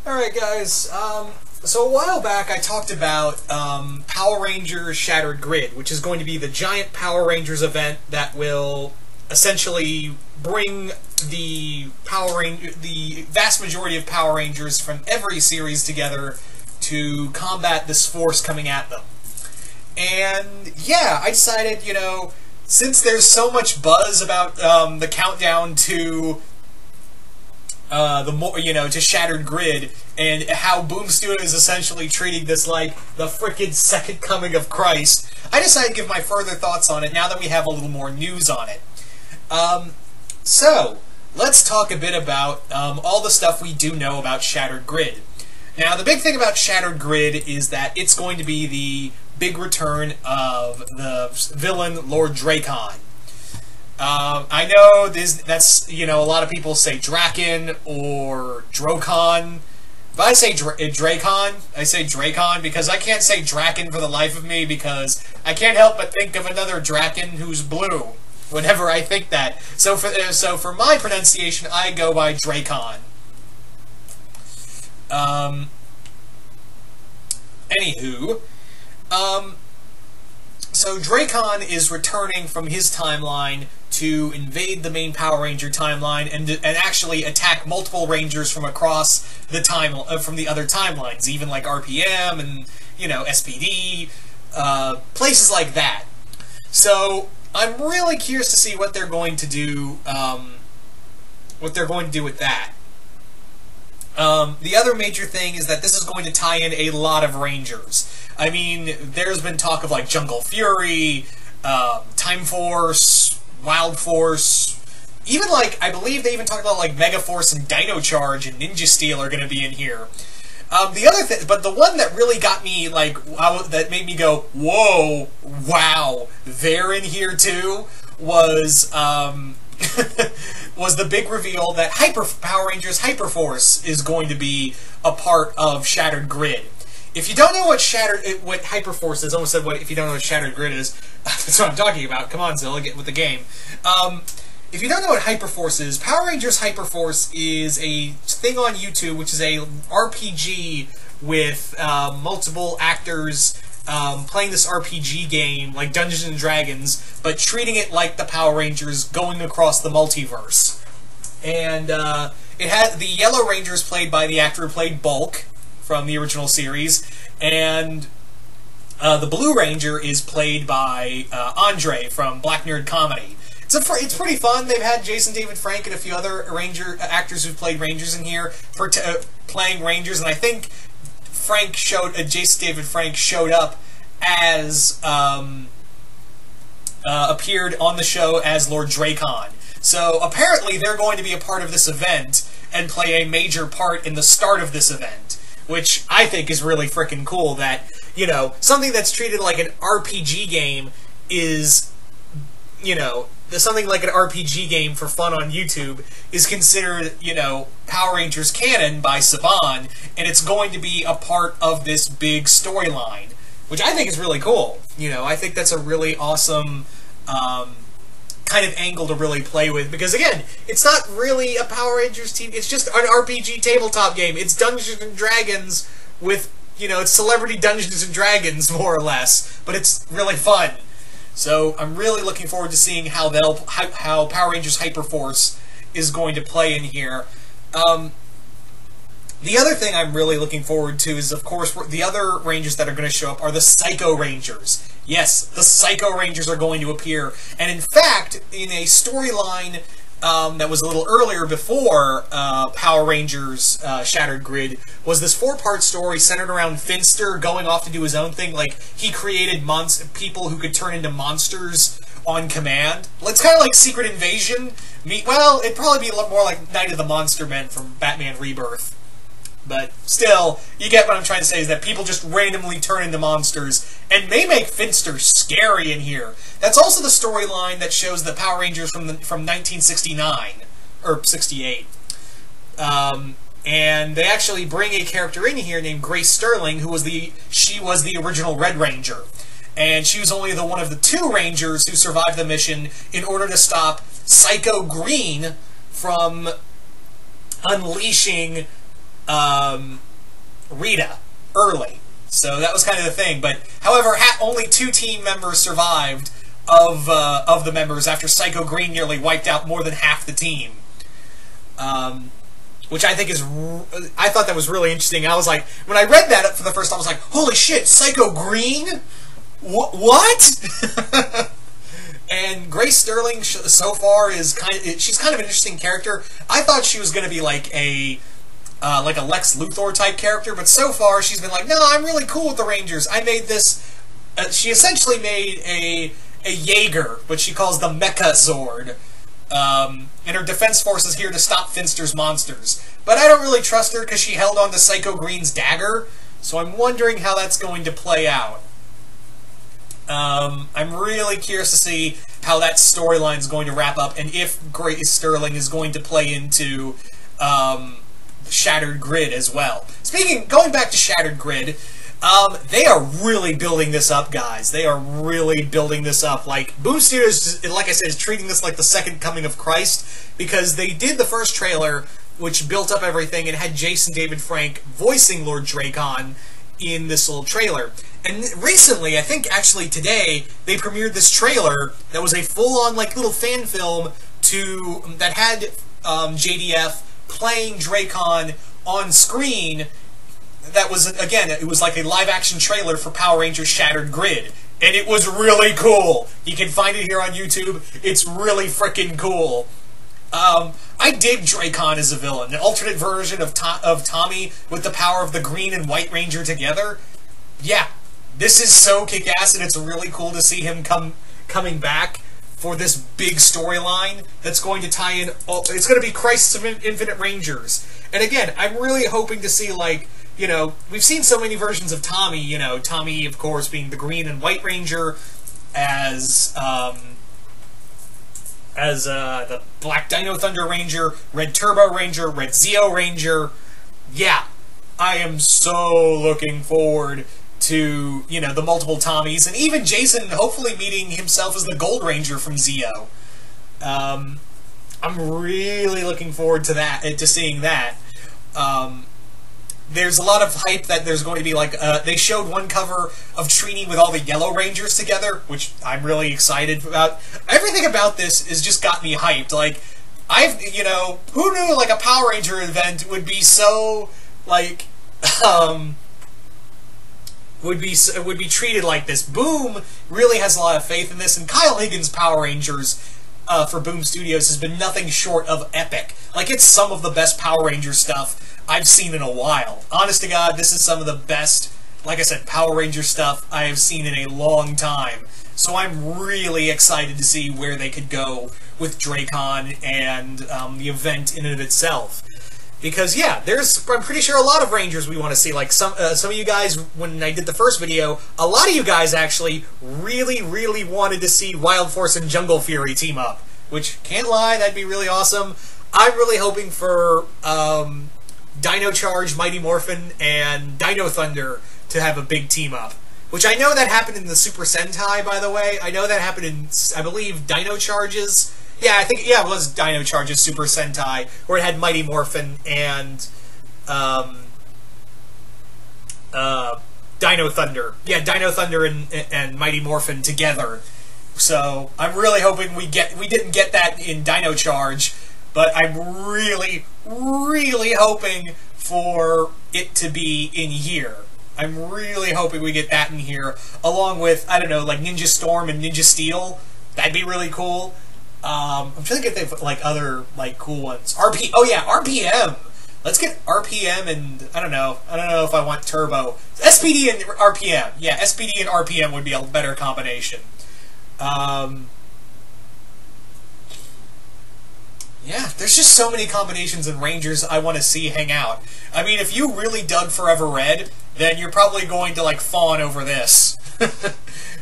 Alright guys, so a while back I talked about Power Rangers Shattered Grid, which is going to be the giant Power Rangers event that will essentially bring the the vast majority of Power Rangers from every series together to combat this force coming at them. And yeah, I decided, since there's so much buzz about the countdown to to Shattered Grid, and how Boom Studio is essentially treating this like the frickin' second coming of Christ, I decided to give my further thoughts on it now that we have a little more news on it. So, let's talk a bit about all the stuff we do know about Shattered Grid. Now, the big thing about Shattered Grid is that it's going to be the big return of the villain, Lord Dracon. I know that's, a lot of people say Draken or Drocon. But I say Dracon. I say Dracon because I can't say Draken for the life of me because I can't help but think of another Draken who's blue whenever I think that. So for my pronunciation, I go by Dracon. Anywho, so Dracon is returning from his timeline to invade the main Power Ranger timeline and actually attack multiple Rangers from across the from the other timelines, even like RPM and SPD, places like that. So I'm really curious to see what they're going to do. What they're going to do with that. The other major thing is that this is going to tie in a lot of Rangers. I mean, there's been talk of like Jungle Fury, Time Force, Wild Force, even like, I believe they even talked about like Mega Force and Dino Charge and Ninja Steel are going to be in here. The other thing, but the one that really got me like, that made me go, whoa, wow, they're in here too, was, was the big reveal that Power Rangers HyperForce is going to be a part of Shattered Grid. If you don't know what HyperForce is, I almost said if you don't know what Shattered Grid is, that's what I'm talking about. Come on, Zilla, get with the game. If you don't know what HyperForce is, Power Rangers HyperForce is a thing on YouTube, which is a RPG with multiple actors playing this RPG game, like Dungeons and Dragons, but treating it like the Power Rangers going across the multiverse. And it had the Yellow Ranger is played by the actor who played Bulk from the original series, and the Blue Ranger is played by Andre from Black Nerd Comedy. It's pretty fun. They've had Jason David Frank and a few other actors who've played Rangers in here for playing Rangers, and I think Jason David Frank showed up as appeared on the show as Lord Dracon. So apparently they're going to be a part of this event and play a major part in the start of this event, which I think is really freaking cool that, something that's treated like an RPG game is, something like an RPG game for fun on YouTube is considered, Power Rangers canon by Saban, and it's going to be a part of this big storyline, which I think is really cool. I think that's a really awesome kind of angle to really play with, because again, it's not really a Power Rangers team, it's just an RPG tabletop game. It's Dungeons and Dragons with, it's Celebrity Dungeons and Dragons, more or less, but it's really fun. So I'm really looking forward to seeing how Power Rangers HyperForce is going to play in here. The other thing I'm really looking forward to is, of course, the other Rangers that are going to show up are the Psycho Rangers. Yes, the Psycho Rangers are going to appear. And in fact, in a storyline that was a little earlier before Power Rangers Shattered Grid, was this 4-part story centered around Finster going off to do his own thing. Like, he created people who could turn into monsters on command. Well, it's kind of like Secret Invasion. Well, it'd probably be a lot more like Night of the Monster Men from Batman Rebirth. But still, you get what I'm trying to say, is that people just randomly turn into monsters and may make Finster scary in here. That's also the storyline that shows the Power Rangers from 1969, or 68. And they actually bring a character in here named Grace Sterling, she was the original Red Ranger. And she was only one of the 2 Rangers who survived the mission in order to stop Psycho Green from unleashing Rita early. So that was kind of the thing. But however, only 2 team members survived of the members after Psycho Green nearly wiped out more than half the team. Which I think is, I thought that was really interesting. I was like, when I read that for the first time, I was like, holy shit, Psycho Green? What? And Grace Sterling so far is she's kind of an interesting character. I thought she was going to be like a Lex Luthor type character, but so far she's been like, no, I'm really cool with the Rangers. I made this. She essentially made a Jaeger, but she calls the Mecha Zord. And her defense force is here to stop Finster's monsters. But I don't really trust her because she held on to Psycho Green's dagger, so I'm wondering how that's going to play out. I'm really curious to see how that storyline is going to wrap up, and if Grace Sterling is going to play into Shattered Grid as well. Going back to Shattered Grid, they are really building this up, guys. They are really building this up. Like, Boom Studios, like I said, is treating this like the second coming of Christ, because they did the first trailer, which built up everything, and had Jason David Frank voicing Lord Dracon in this little trailer. And recently, I think actually today, they premiered this trailer that was a full-on, like, little fan film that had JDF playing Dracon on screen. That was, again, it was like a live-action trailer for Power Rangers Shattered Grid. And it was really cool. You can find it here on YouTube. It's really freaking cool. I dig Dracon as a villain. An alternate version of Tommy with the power of the Green and White Ranger together. Yeah, this is so kick-ass, and it's really cool to see him coming back for this big storyline that's going to tie in. It's going to be Crisis of Infinite Rangers. And again, I'm really hoping to see, like, you know, we've seen so many versions of Tommy. You know, Tommy, of course, being the Green and White Ranger, as the Black Dino Thunder Ranger, Red Turbo Ranger, Red Zeo Ranger. Yeah, I am so looking forward to, you know, the multiple Tommies, and even Jason hopefully meeting himself as the Gold Ranger from Zeo. I'm really looking forward to that, to seeing that. There's a lot of hype that there's going to be, like, they showed one cover of Trini with all the Yellow Rangers together, which I'm really excited about. Everything about this has just got me hyped. Like, you know, who knew, like, a Power Ranger event would be so, like, would be treated like this. Boom really has a lot of faith in this, and Kyle Higgins' Power Rangers for Boom Studios has been nothing short of epic. Like, it's some of the best Power Ranger stuff I've seen in a while. Honest to God, this is some of the best, like I said, Power Ranger stuff I have seen in a long time. So I'm really excited to see where they could go with Dracon and the event in and of itself. Because, yeah, I'm pretty sure a lot of Rangers we want to see. Like, some of you guys, when I did the first video, a lot of you guys actually really, really wanted to see Wild Force and Jungle Fury team up. Which, can't lie, that'd be really awesome. I'm really hoping for Dino Charge, Mighty Morphin, and Dino Thunder to have a big team up. Which I know that happened in the Super Sentai, by the way. I know that happened in, I believe, Dino Charge's. Yeah, I think, yeah, it was Dino Charge's Super Sentai, where it had Mighty Morphin and Dino Thunder. Yeah, Dino Thunder and Mighty Morphin together. So I'm really hoping we didn't get that in Dino Charge, but I'm really, really hoping for it to be in here. I'm really hoping we get that in here, along with, I don't know, like Ninja Storm and Ninja Steel. That'd be really cool. I'm trying to get like other like cool ones. Oh yeah, RPM. Let's get RPM and I don't know if I want Turbo. SPD and RPM. Yeah, SPD and RPM would be a better combination. Yeah, there's just so many combinations in Rangers I want to see hang out. I mean, if you really dug Forever Red, then you're probably going to like fawn over this.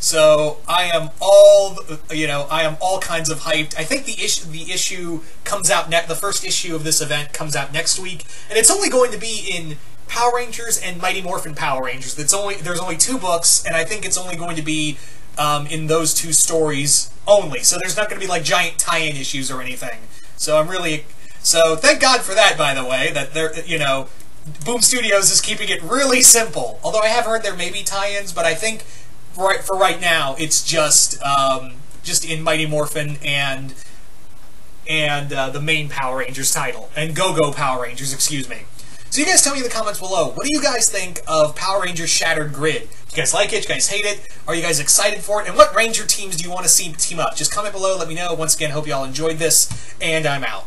So I am all kinds of hyped. I think the issue comes out the first issue of this event comes out next week, and it's only going to be in Power Rangers and Mighty Morphin Power Rangers. There's only 2 books, and I think it's only going to be in those 2 stories only. So there's not going to be like giant tie-in issues or anything. So thank God for that, by the way, that Boom Studios is keeping it really simple. Although I have heard there may be tie-ins, but I think for right now it's just in Mighty Morphin and the main Power Rangers title and Go-Go Power Rangers, excuse me. So you guys tell me in the comments below, what do you guys think of Power Rangers Shattered Grid? Do you guys like it? Do you guys hate it? Are you guys excited for it? And what Ranger teams do you want to see team up? Just comment below, let me know. Once again, hope you all enjoyed this, and I'm out.